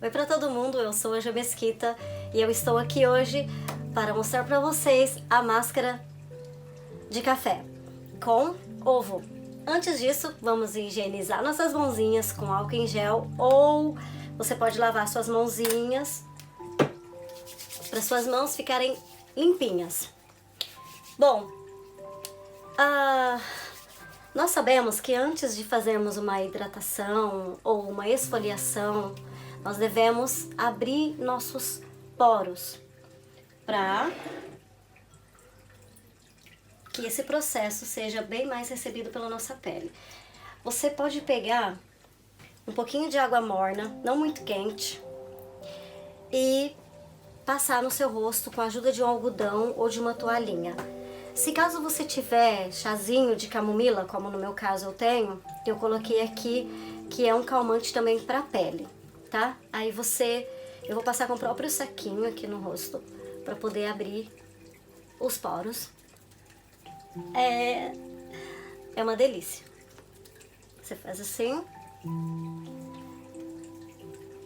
Oi para todo mundo, eu sou a Jo Mesquita e eu estou aqui hoje para mostrar para vocês a máscara de café com ovo. Antes disso, vamos higienizar nossas mãozinhas com álcool em gel ou você pode lavar suas mãozinhas para suas mãos ficarem limpinhas. Bom, nós sabemos que antes de fazermos uma hidratação ou uma esfoliação, nós devemos abrir nossos poros para que esse processo seja bem mais recebido pela nossa pele. Você pode pegar um pouquinho de água morna, não muito quente, e passar no seu rosto com a ajuda de um algodão ou de uma toalhinha. Se caso você tiver chazinho de camomila, como no meu caso eu tenho, eu coloquei aqui que é um calmante também para a pele, tá? Aí eu vou passar com o próprio saquinho aqui no rosto para poder abrir os poros. É uma delícia. Você faz assim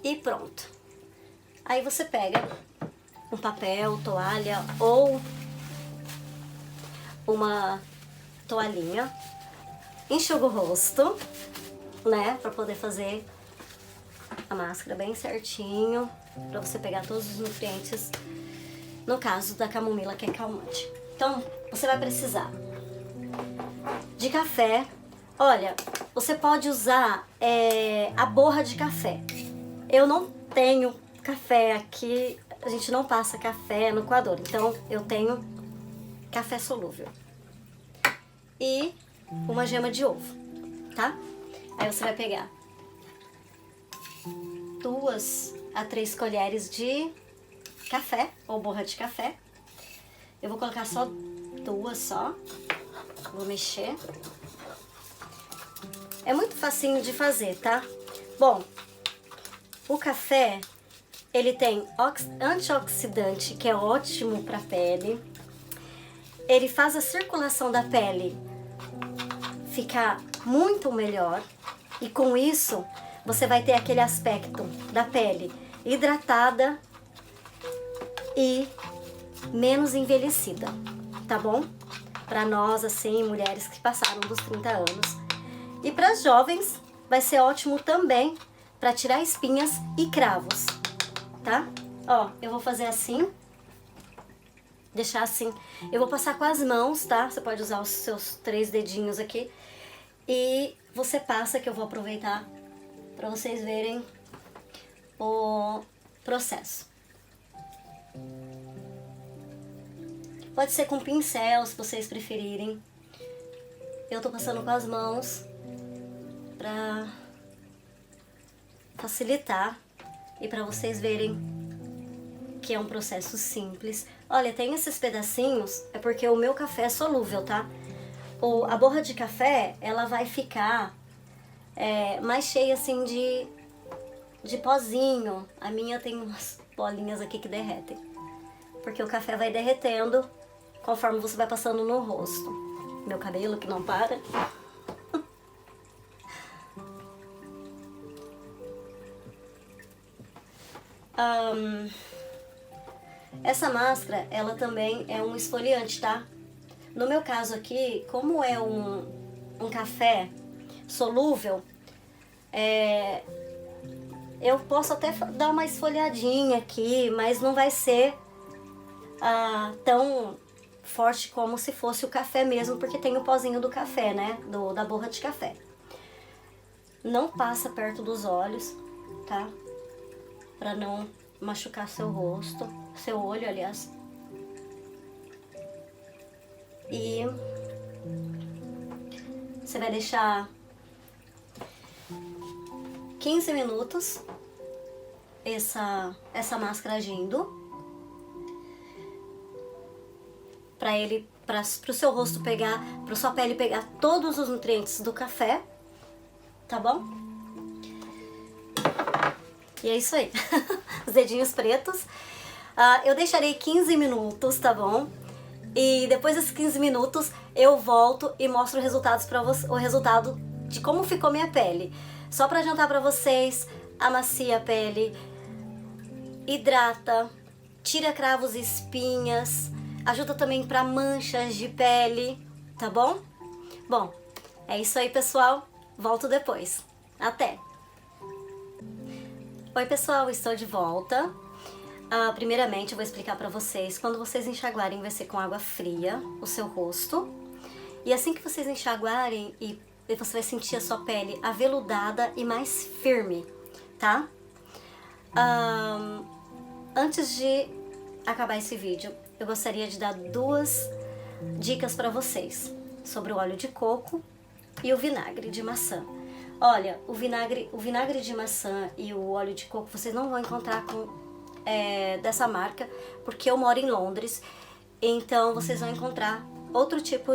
e pronto. Aí você pega um papel, toalha ou uma toalhinha, enxuga o rosto, né, para poder fazer a máscara bem certinho, para você pegar todos os nutrientes, no caso da camomila, que é calmante. Então, você vai precisar de café. Olha, você pode usar a borra de café. Eu não tenho café aqui, a gente não passa café no coador, então eu tenho café solúvel e uma gema de ovo, tá? Aí você vai pegar 2 a 3 colheres de café ou borra de café. Eu vou colocar só 2 só. Vou mexer. É muito facinho de fazer, tá? Bom, o café, ele tem antioxidante, que é ótimo para a pele. Ele faz a circulação da pele ficar muito melhor e com isso você vai ter aquele aspecto da pele hidratada e menos envelhecida, tá bom? Para nós, assim, mulheres que passaram dos 30 anos. E para as jovens vai ser ótimo também para tirar espinhas e cravos, tá? Ó, eu vou fazer assim. Deixar assim, eu vou passar com as mãos, tá? Você pode usar os seus 3 dedinhos aqui. E você passa, que eu vou aproveitar para vocês verem o processo. Pode ser com pincel, se vocês preferirem. Eu tô passando com as mãos para facilitar e para vocês verem que é um processo simples. Olha, tem esses pedacinhos, é porque o meu café é solúvel, tá? A borra de café, ela vai ficar mais cheia assim de pozinho. A minha tem umas bolinhas aqui que derretem. Porque o café vai derretendo conforme você vai passando no rosto. Meu cabelo que não para. Essa máscara, ela também é um esfoliante, tá? No meu caso aqui, como é um café solúvel, eu posso até dar uma esfoliadinha aqui, mas não vai ser tão forte como se fosse o café mesmo, porque tem o pozinho do café, né? Da borra de café. Não passa perto dos olhos, tá? Pra não machucar seu rosto, seu olho, aliás. E você vai deixar 15 minutos essa máscara agindo para o seu rosto pegar, para sua pele pegar todos os nutrientes do café, tá bom? E é isso aí. Os dedinhos pretos. Eu deixarei 15 minutos, tá bom? E depois desses 15 minutos eu volto e mostro resultados para vocês, o resultado de como ficou minha pele. Só para adiantar para vocês, amacia a pele, hidrata, tira cravos e espinhas, ajuda também para manchas de pele, tá bom? Bom, é isso aí, pessoal. Volto depois. Até! Oi, pessoal, estou de volta. Primeiramente, eu vou explicar para vocês, quando vocês enxaguarem, vai ser com água fria o seu rosto. E assim que vocês enxaguarem, e você vai sentir a sua pele aveludada e mais firme, tá? Antes de acabar esse vídeo, eu gostaria de dar 2 dicas para vocês sobre o óleo de coco e o vinagre de maçã. Olha, o vinagre de maçã e o óleo de coco vocês não vão encontrar dessa marca, porque eu moro em Londres, então vocês vão encontrar outro tipo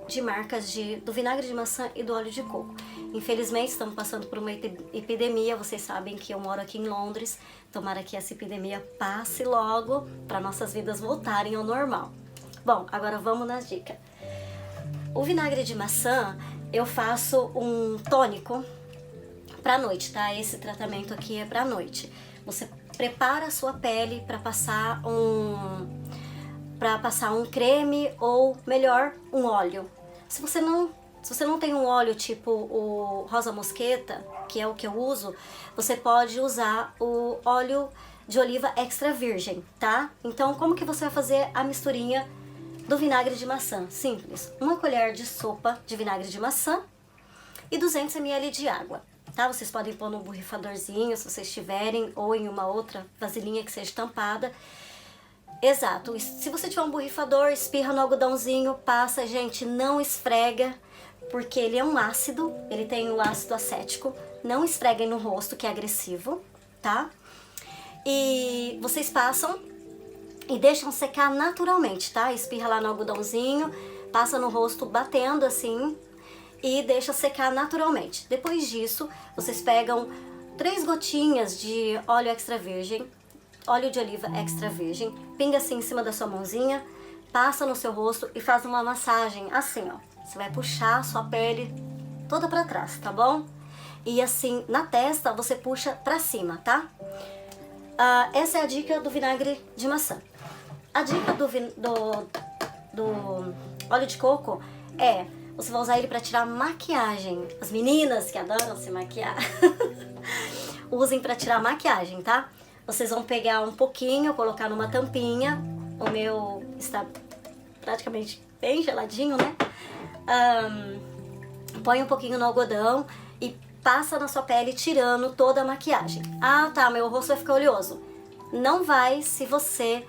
de marcas do vinagre de maçã e do óleo de coco. Infelizmente estamos passando por uma epidemia, vocês sabem que eu moro aqui em Londres, tomara que essa epidemia passe logo para nossas vidas voltarem ao normal. Bom, agora vamos nas dicas. O vinagre de maçã, eu faço um tônico pra noite, tá? Esse tratamento aqui é pra noite. Você prepara a sua pele para passar um creme ou, melhor, um óleo. Se você não tem um óleo tipo o rosa mosqueta, que é o que eu uso, você pode usar o óleo de oliva extra virgem, tá? Então, como que você vai fazer a misturinha do vinagre de maçã? Simples. 1 colher de sopa de vinagre de maçã e 200 ml de água, tá? Vocês podem pôr no borrifadorzinho, se vocês tiverem, ou em uma outra vasilhinha que seja tampada. Exato. Se você tiver um borrifador, espirra no algodãozinho, passa, gente, não esfrega, porque ele é um ácido, ele tem o ácido acético. Não esfreguem no rosto, que é agressivo, tá? E vocês passam e deixam secar naturalmente, tá? Espirra lá no algodãozinho, passa no rosto batendo assim e deixa secar naturalmente. Depois disso, vocês pegam 3 gotinhas de óleo extra virgem, óleo de oliva extra virgem, pinga assim em cima da sua mãozinha, passa no seu rosto e faz uma massagem assim, ó. Você vai puxar a sua pele toda pra trás, tá bom? E assim, na testa, você puxa pra cima, tá? Essa é a dica do vinagre de maçã. A dica do óleo de coco é, você vai usar ele pra tirar maquiagem. As meninas que adoram se maquiar, usem pra tirar maquiagem, tá? Vocês vão pegar um pouquinho, colocar numa tampinha. O meu está praticamente bem geladinho, né? Põe um pouquinho no algodão e passa na sua pele tirando toda a maquiagem. Ah, tá, meu rosto vai ficar oleoso. Não vai se você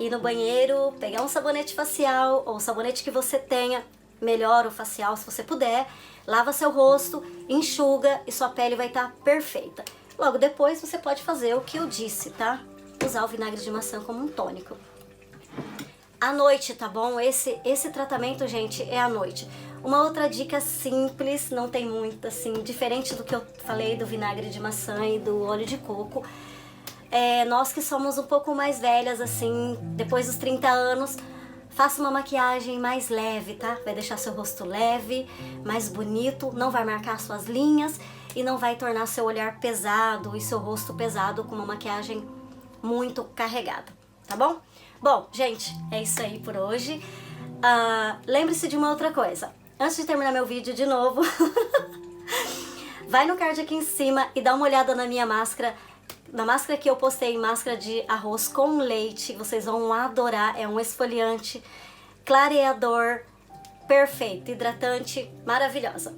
ir no banheiro, pegar um sabonete facial ou sabonete que você tenha, melhor o facial se você puder, lava seu rosto, enxuga e sua pele vai estar perfeita. Logo depois você pode fazer o que eu disse, tá? Usar o vinagre de maçã como um tônico. À noite, tá bom? Esse tratamento, gente, é à noite. Uma outra dica simples, não tem muito, assim, diferente do que eu falei do vinagre de maçã e do óleo de coco. Nós que somos um pouco mais velhas, assim, depois dos 30 anos, faça uma maquiagem mais leve, tá? Vai deixar seu rosto leve, mais bonito, não vai marcar suas linhas e não vai tornar seu olhar pesado e seu rosto pesado com uma maquiagem muito carregada, tá bom? Bom, gente, é isso aí por hoje. Lembre-se de uma outra coisa. Antes de terminar meu vídeo de novo, vai no card aqui em cima e dá uma olhada na minha máscara. Na máscara que eu postei, máscara de arroz com leite. Vocês vão adorar. É um esfoliante, clareador, perfeito, hidratante, maravilhosa.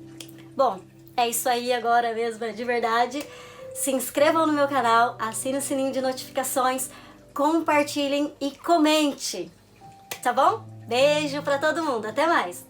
Bom, é isso aí agora mesmo, de verdade. Se inscrevam no meu canal, assinem o sininho de notificações, compartilhem e comente, tá bom? Beijo pra todo mundo, até mais!